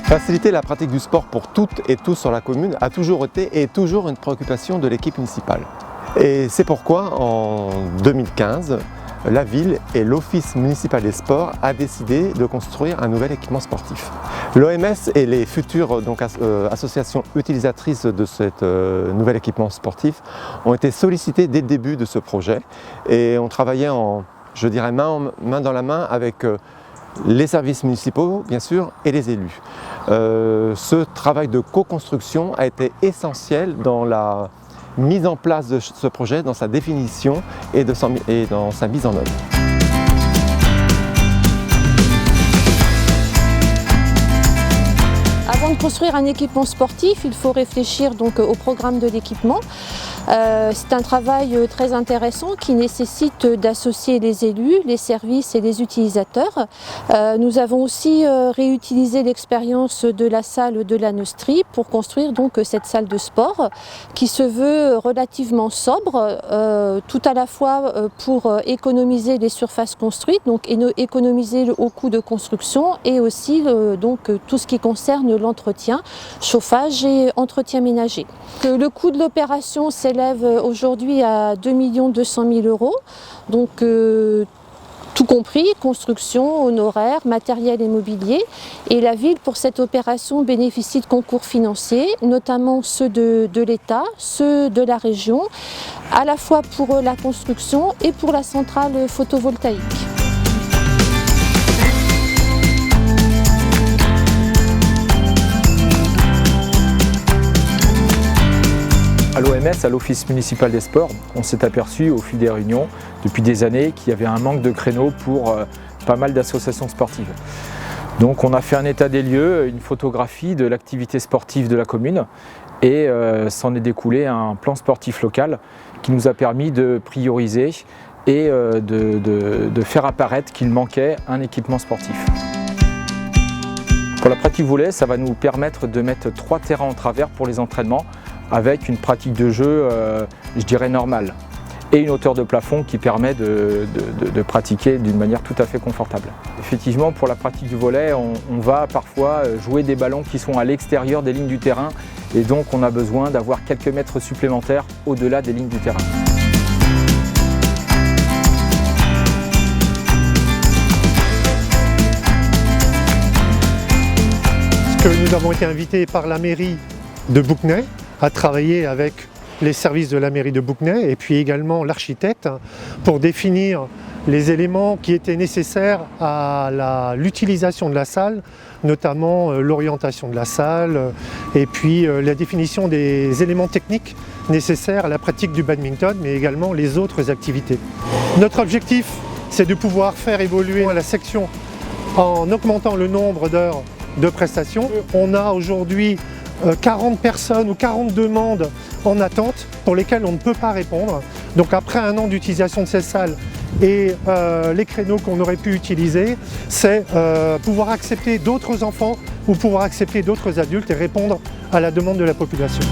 Faciliter la pratique du sport pour toutes et tous sur la commune a toujours été et est toujours une préoccupation de l'équipe municipale. Et c'est pourquoi en 2015, la ville et l'Office municipal des sports a décidé de construire un nouvel équipement sportif. L'OMS et les futures associations utilisatrices de ce nouvel équipement sportif ont été sollicités dès le début de ce projet et ont travaillé main dans la main avec les services municipaux, bien sûr, et les élus. Ce travail de co-construction a été essentiel dans la mise en place de ce projet, dans sa définition et dans sa mise en œuvre. Avant de construire un équipement sportif, il faut réfléchir donc au programme de l'équipement. C'est un travail très intéressant qui nécessite d'associer les élus, les services et les utilisateurs. Nous avons aussi réutilisé l'expérience de la salle de la Neustrie pour construire donc cette salle de sport qui se veut relativement sobre, tout à la fois pour économiser les surfaces construites, donc économiser au coût de construction et aussi donc tout ce qui concerne l'entretien, chauffage et entretien ménager. Le coût de l'opération s'élève aujourd'hui à 2 200 000 €, donc tout compris, construction, honoraires, matériel et mobilier. Et la ville, pour cette opération, bénéficie de concours financiers, notamment ceux de l'État, ceux de la région, à la fois pour la construction et pour la centrale photovoltaïque. À l'OMS, à l'Office municipal des sports, on s'est aperçu au fil des réunions depuis des années qu'il y avait un manque de créneaux pour pas mal d'associations sportives. Donc on a fait un état des lieux, une photographie de l'activité sportive de la commune et s'en est découlé un plan sportif local qui nous a permis de prioriser et de faire apparaître qu'il manquait un équipement sportif. Pour la pratique volley, ça va nous permettre de mettre 3 terrains en travers pour les entraînements avec une pratique de jeu, je dirais, normale et une hauteur de plafond qui permet de pratiquer d'une manière tout à fait confortable. Effectivement, pour la pratique du volley, on va parfois jouer des ballons qui sont à l'extérieur des lignes du terrain et donc on a besoin d'avoir quelques mètres supplémentaires au-delà des lignes du terrain. Nous avons été invités par la mairie de Bouquenay à travailler avec les services de la mairie de Bouquenay et puis également l'architecte pour définir les éléments qui étaient nécessaires à l'utilisation de la salle, notamment l'orientation de la salle et puis la définition des éléments techniques nécessaires à la pratique du badminton, mais également les autres activités. Notre objectif, c'est de pouvoir faire évoluer la section en augmentant le nombre d'heures de prestations. On a aujourd'hui 40 personnes ou 40 demandes en attente pour lesquelles on ne peut pas répondre. Donc après un an d'utilisation de ces salles et les créneaux qu'on aurait pu utiliser, c'est pouvoir accepter d'autres enfants ou pouvoir accepter d'autres adultes et répondre à la demande de la population.